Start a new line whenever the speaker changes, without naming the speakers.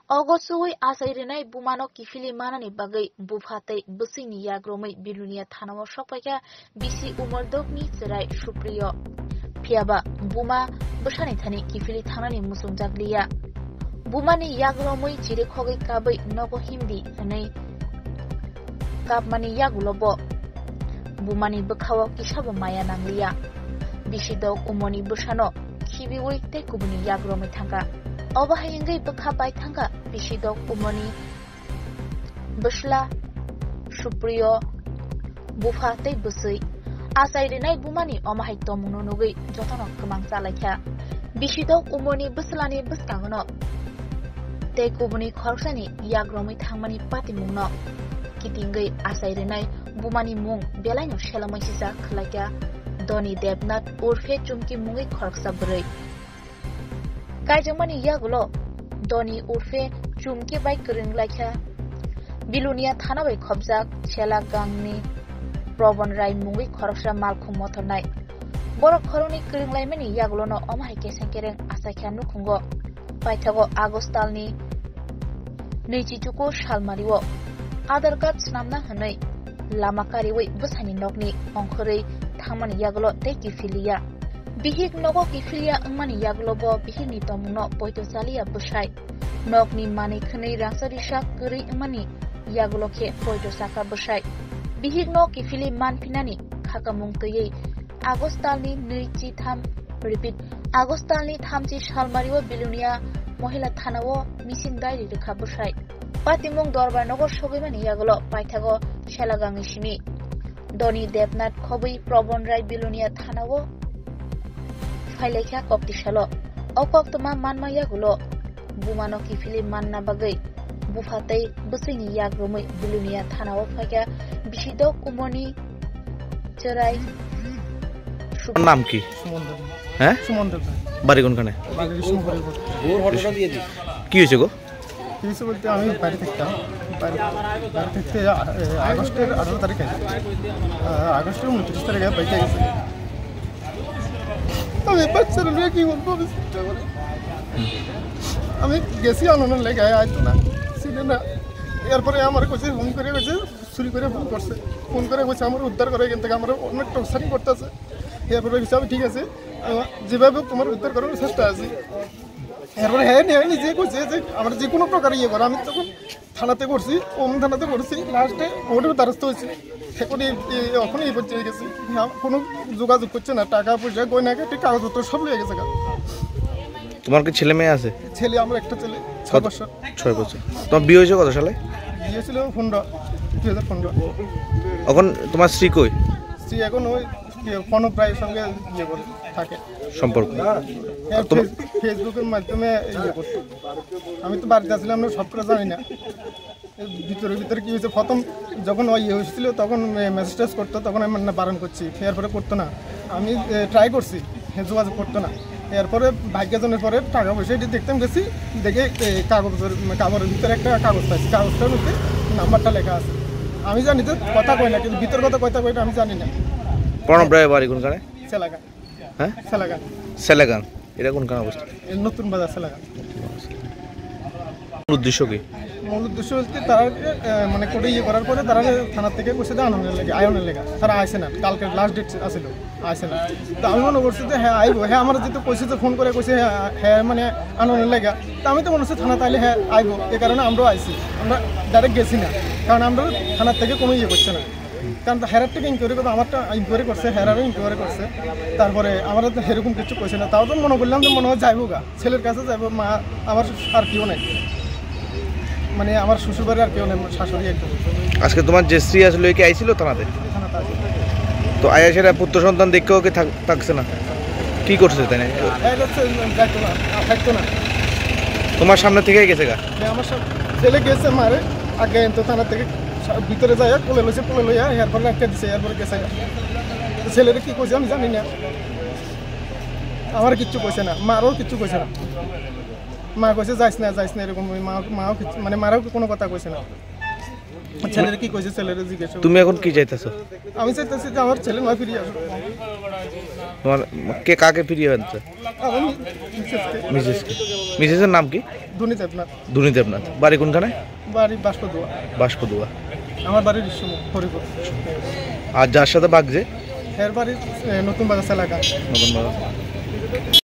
Ogosui asairinai bumano kifili manani bagai bufatei busini yagromai bilunia thanamo sokpaika bisi umordokni serai supriyo piaba buma busani thani kifili thanani musumjakliya bumani yagromai chire khogai kabai nogo hindi hanai kapmani yagulobo bumani bukhawo kisabo maya nangliya bisidok umoni busano khibiwi te kubuni yagromai thanga Obahayangai bukha bai thanga bisidok umoni busla supriyo bufa tei busui asairinai bumani omahai tomuno nugai jotono kemang salakha bisidok umoni buslani buskangno tei kubuni khorsani yagromai thangmani patimungno kitingai asairinai bumani mung belaino shelamai sisa khlakya Doni Debnath urfe chumki mungai khorksa brai Kaijamani yagulo Doni urfe chumki bai kring lakha Bilunia thana bai khobjak chela gangni Robon Rai mungi khoroksa malkhum mothornai Borok khoroni kring laimani yagulo no omahai kesengkereng asakha nukhungo paithago Agostalni Neichichuko Shalmariwo Aadhar card snamna hanai lamakariwai busani nokni ongkhorei thangmani yagulo tei kifilia Bihik nogo kifilia angmani yaglobo bihik ni tomuno poito salia busai nokni mani khani rangsari sak kuri angmani yaglo khe poito saka busai bihik no kifili manpinani khakamung tei Agostalni neichi tham repeat Agostalni thamchi Shalmariwo Bilunia mohila thanao misin dairi rekha busai patimung dorbar nogor sogaimani yaglo paithago Shelagangni simi Doni Debnath khobai Probon Rai Bilunia thanao Failekha koptisalo okoktoma manma yagulo bumano kifili manna bagai bufatei busini yagromai Bilunia thanao phaka bisidok umoni cherai
নাম কি হ্যাঁ
সুমন্দর
বাড়ি কোনখানে
বাড়ি সুমন্দর
ভোর হঠাৎ দিয়ে দি কি হয়েছে গো
কি হয়েছে বলতে আমি বাড়ি থাকতাম বাড়ি থেকে আগস্টের 18 তারিখে আগস্টের 29 তারিখে বাইকে গেছে আমি বাচ্চারা নিয়ে কি বলবো আমি গেছি আনন্দের লেগে আইতো না ছিল না এরপরে আমার কাছে ফোন করে গেছে চুরি করে ফোন করছে ফোন করে গেছে আমার উদ্ধার করে এখান থেকে আমার অনেক টর্চারিং করতেছে এরপরে গেছে আমি ঠিক আছে যেভাবে তোমার উদ্ধার করার চেষ্টা আছি এরপরে হ্যাঁ নিজে করছে যে আমার যে কোনো প্রকার ইয়ে করা আমি তখন থানাতে করছি থানাতে করছি লাস্টে ওটার দ্বারস্থ হয়েছি এখন এখন এই পর্যায়ে গেছি কোনো যোগাযোগ করছে না টাকা পয়সা গয়নাকে কাগজপত্র সব লেগে গেছে
তোমার কি ছেলে মেয়ে আছে
ছেলে আমার একটা ছেলে 6 বছর
6 বছর তোমার বিয়ে হয়েছে কত সালে
বিয়ে ছিল 2015
এখন তোমার স্ত্রী কই
স্ত্রী এখন ওই কোনো প্রায়ের সঙ্গে ইয়ে করে থাকে
সম্পর্ক
ফেসবুকের মাধ্যমে ইয়ে করতো আমি তো বাড়িতে আসলাম না সবটা জানি না ভিতরে কী হয়েছে প্রথম যখন ওই ইয়ে হয়েছিল তখন মেসেজ করতো তখন আমি না বারণ করছি এরপরে করতো না আমি ট্রাই করছি যোগাযোগ করতো না এরপরে ভাগ্যজনের পরে টাকা পয়সা এটি দেখতাম গেছি দেখে কাগজের ভিতরে একটা কাগজ পাইছি কাগজটার মধ্যে নাম্বারটা লেখা আছে আমি জানি তো কথা কই না কিন্তু ভিতর কথা কথা কইটা আমি জানি না
প্রণব রায় বাড়ি কোনখানে
সেলাগান
হ্যাঁ
সেলাগান
এটা কোনখানে অবস্থিত
নতুন বাজার সেলাগান
উদ্দেশ্য কি
মূল উদ্দেশ্য হচ্ছে তারা মানে কোর্টে ইয়ে করার পরে তারা থানার থেকে বসে দেয় আয়নের লেগে তারা আসে না কালকে লাস্ট ডেট আসছিল আসে না তো আমি মনে করছি যে হ্যাঁ আইবো হ্যাঁ আমার যেহেতু কইছে তো ফোন করে কইছে হ্যাঁ মানে আনন্দের লেগা তো আমি তো মনে হচ্ছে থানা তাইলে হ্যাঁ আইবো এই কারণে আমরাও আইছি আমরা ডাইরেক্ট গেছি না কারণ আমরা থানার থেকে কোনো ইয়ে করছে না কারণ হেরার থেকে ইনকোয়ারি করবে আমারটা ইনকোয়ারি করছে হেরারও ইনকোয়ারি করছে তারপরে আমরা তো সেরকম কিছু করছে না তাও তো মনে করলাম যে মনে হয় যাইবো গা ছেলের কাছে যাইবো মা আমার আর কেউ নাই মানে আমার শ্বশুরবাড়ি আর কেউ নেই শাশুড়ি একদম
আজকে তোমার যে স্ত্রী আসলে কি আইছিল থানাতে তো আয়া সেটা পুত্র সন্তান দেখেও কি থাকছে না কি করছে তাই না
থাকতো না
তোমার সামনে থেকেই গেছে গা
আমার সব ছেলে গেছে মারে আগে তো থানা থেকে ভিতরে যায় কোলে লইয়া এরপরে একটা দিছে এরপরে গেছে ছেলেরা কি কইছে আমি জানি না আমার কিচ্ছু কইছে না মারও কিচ্ছু কইছে না মা কইছে যাইস না এরকম মাও মানে মারাও কোনো কথা কইছে না ছেলের কি কইছে ছেলের জিজ্ঞেস
তুমি এখন কি চাইতেছো?
আমি চাইতেছি যে আমার ছেলে নয় ফিরিয়ে আসবে।
তোমার কে কাকে ফিরিয়ে আনছে?
আমার
মিসেসকে। মিসেসের নাম কি?
ধনী দেবনাথ।
ধনী দেবনাথ। বাড়ি কোনখানে?
বাড়ি বাষ্পদুয়া।
বাষ্পদুয়া।
আমার বাড়ির ইসমুখ হরিপুর।
আর যার সাথে বাগছে
এর বাড়ি নতুন বাজার এলাকা।
নতুন বাজার।